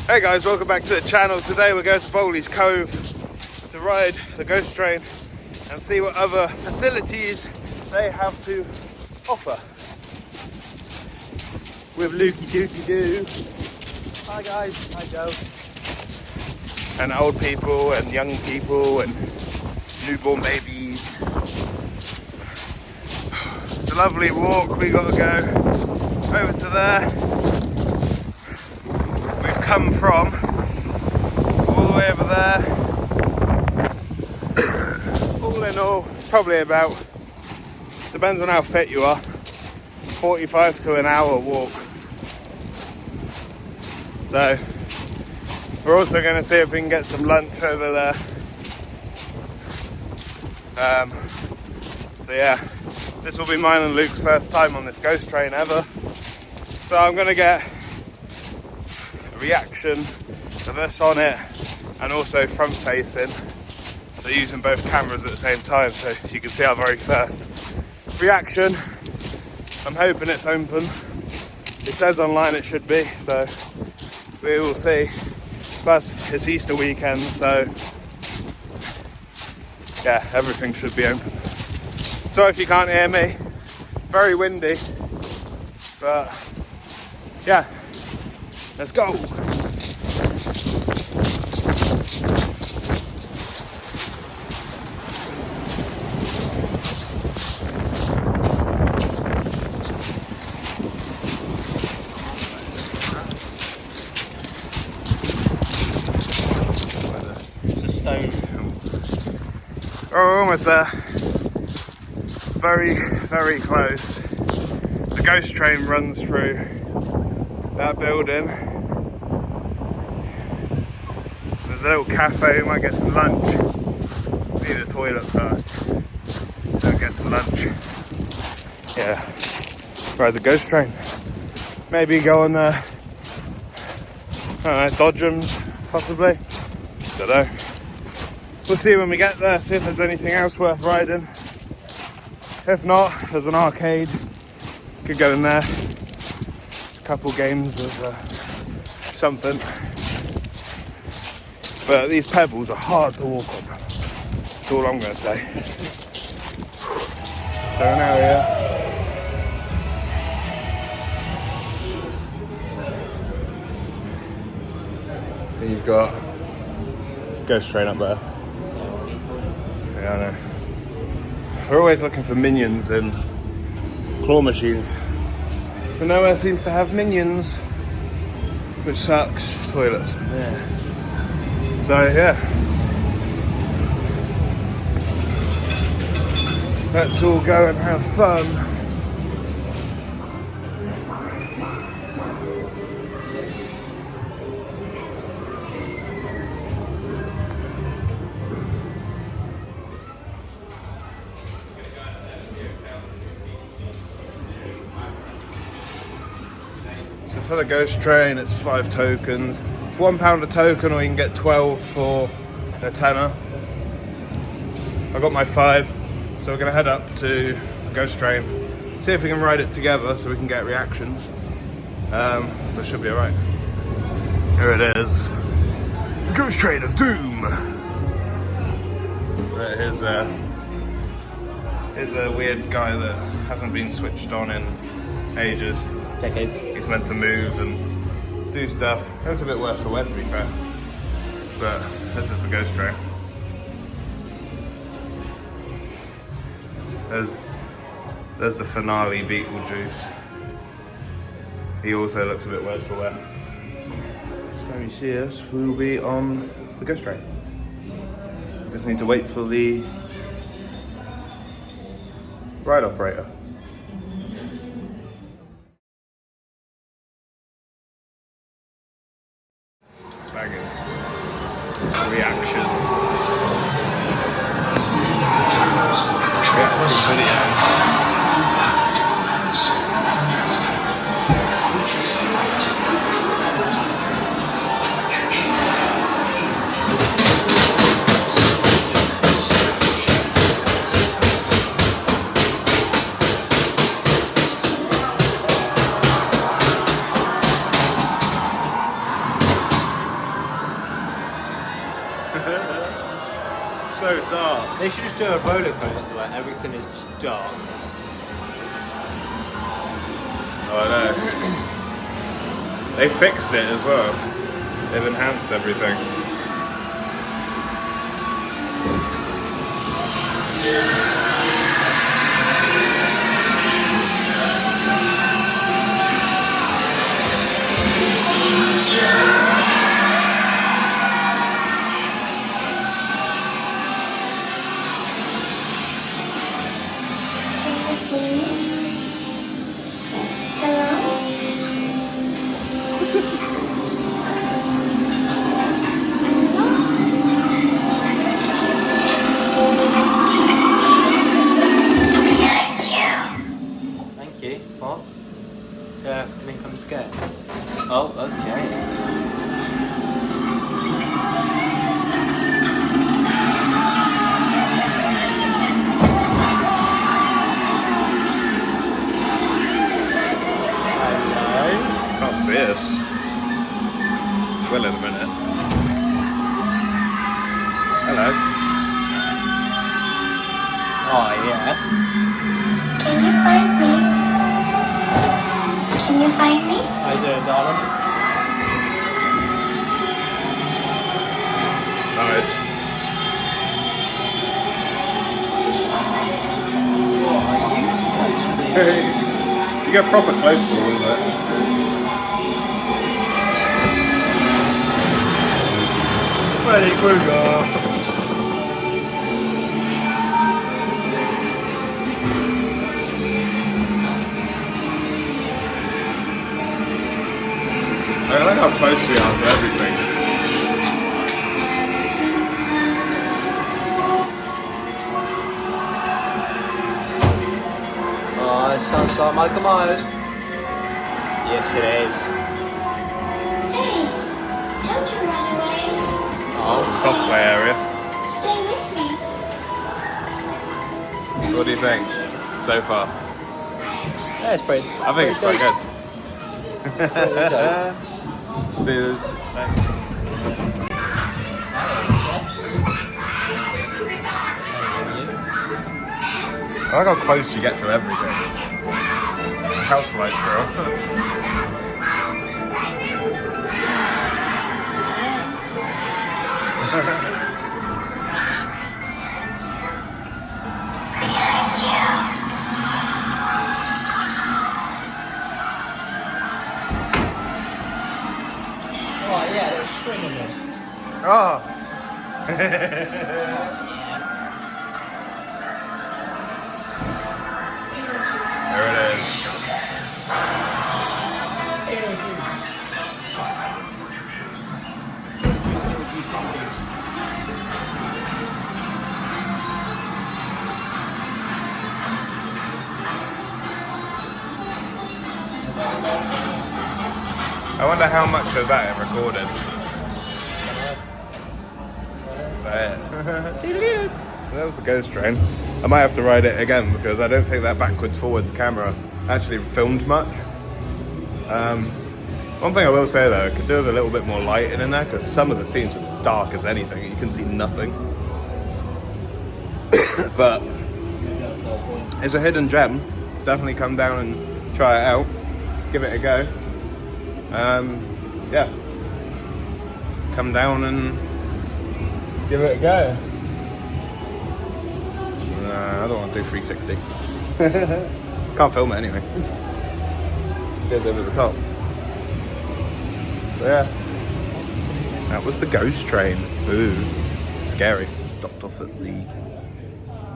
Hey guys, welcome back to the channel. Today we're going to Bowley's Cove to ride the ghost train and see what other facilities they have to offer. With Lukey Dookie Doo. Hi guys, hi Joe. And old people and young people and newborn babies. It's a lovely walk. We got to go over to there. We've come from all the way over there. All in all, probably about, depends on how fit you are, 45 to an hour walk. So we're also going to see if we can get some lunch over there. So yeah, this will be mine and Luke's first time on this ghost train ever. So I'm going to get a reaction of us on it and also front facing. So using both cameras at the same time so you can see our very first reaction. I'm hoping it's open. It says online it should be, so we will see. Plus it's Easter weekend, so yeah, everything should be open. Sorry if you can't hear me, very windy, but yeah, let's go. Oh, almost there. Very, very close. The ghost train runs through that building. There's a little cafe, we might get some lunch. Need a toilet first. Then get some lunch. Yeah. Ride the ghost train. Maybe go on the, I don't know, Dodgems, possibly. Don't know. We'll see when we get there, see if there's anything else worth riding. If not, there's an arcade. Could go in there. A couple games of something. But these pebbles are hard to walk on. That's all I'm going to say. So now, yeah. Then you've got ghost train up there. Yeah, I know. We're always looking for minions and claw machines, but nowhere seems to have minions, which sucks. Toilets. Yeah. So yeah, let's all go and have fun. For the ghost train, it's 5 tokens. It's £1 a token, or you can get 12 for a tenner. I got my 5, so we're gonna head up to the ghost train, see if we can ride it together so we can get reactions. That should be alright. Here it is, the ghost train of doom. Right, here's a weird guy that hasn't been switched on in ages. Decades. He's meant to move and do stuff. It's a bit worse for wear, to be fair. But this is the ghost train. There's the finale Beetlejuice. He also looks a bit worse for wear. So you see us, we will be on the ghost train. We just need to wait for the ride operator. Reaction. Video. So dark. They should just do a roller coaster where everything is just dark. Oh, I know. They fixed it as well. They've enhanced everything. Oh, okay. Hello. Can't see us. Well, in a minute. Hello. Oh, yeah. Can you find me? Can you find me? How you doing, darling? Nice. What are you supposed to be? You get proper close to all of it. Freddy Krueger. I like how close we are to everything. Oh, it sounds like Michael Myers. Yes, it is. Hey, don't you run away. Oh, Software area. Stay with me. What do you think so far? yeah, it's pretty. I think it's quite good. good. See, I like how close you get to everything. House lights are on. Oh, yeah, there's string in this. Oh! There it is. I wonder how much of that it recorded. That was the ghost train. I might have to ride it again because I don't think that backwards forwards camera actually filmed much. One thing I will say though, I could do with a little bit more lighting in there because some of the scenes are dark as anything. You can see nothing. But it's a hidden gem. Definitely come down and try it out. Give it a go. Yeah. Come down and give it a go. Nah, I don't want to do 360. Can't film it anyway. Goes over the top. But yeah. That was the ghost train. Ooh. Scary. Stopped off at the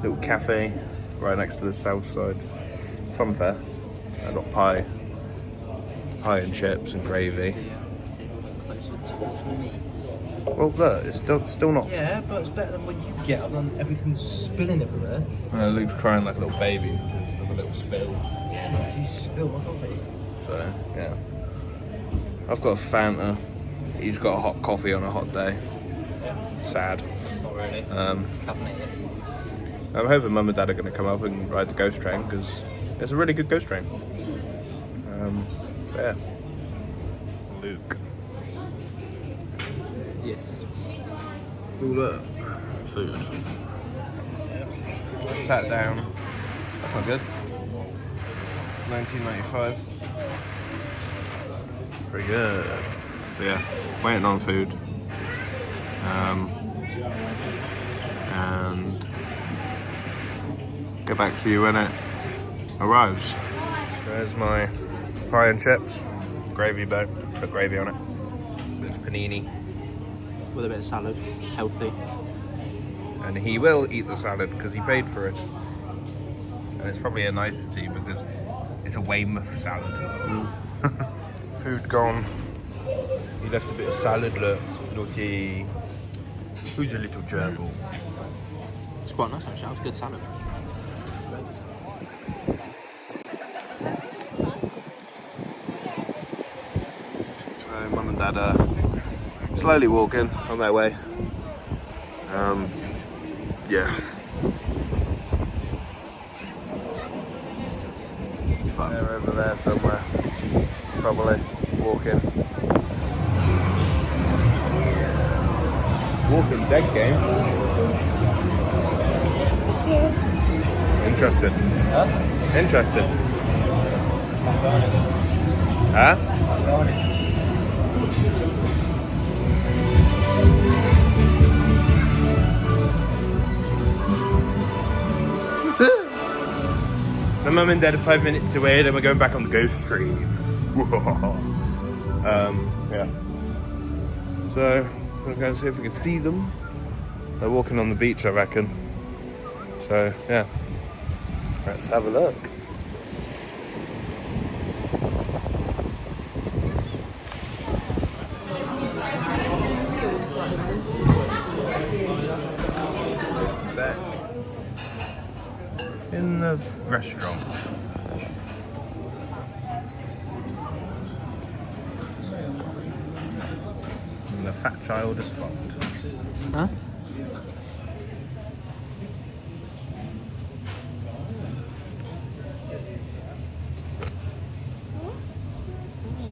little cafe right next to the south side. Fun fair. I got pie and chips and gravy. Well, look, it's still not. Yeah, but it's better than when you get up and everything's spilling everywhere. Luke's crying like a little baby because of a little spill. Yeah, she spilled my coffee. So yeah, I've got a Fanta. He's got a hot coffee on a hot day. Sad. Not really. It's caffeinated. I'm hoping Mum and Dad are going to come up and ride the ghost train because it's a really good ghost train. So yeah. Luke. Yes. Oh look, food. I sat down. That's not good. 1995. Pretty good. So yeah, waiting on food. And get back to you when it arrives. There's my pie and chips, gravy boat, put gravy on it. There's panini. With a bit of salad, healthy. And he will eat the salad because he paid for it. And it's probably a nicety because it's a Weymouth salad. Food gone. He left a bit of salad, look. Naughty. Who's a little gerbil? It's quite nice actually, it's good salad. So Mum and Dad are slowly walking on their way. Yeah. Fun. They're over there somewhere, probably walking. Walking Dead game. Interested. Huh? Interested. Huh? The Mum and Dad are 5 minutes away, then we're going back on the ghost stream. Yeah. So we're going to see if we can see them. They're walking on the beach, I reckon. So yeah, let's have a look. Back in the restaurant. And the fat child is spotted. Huh?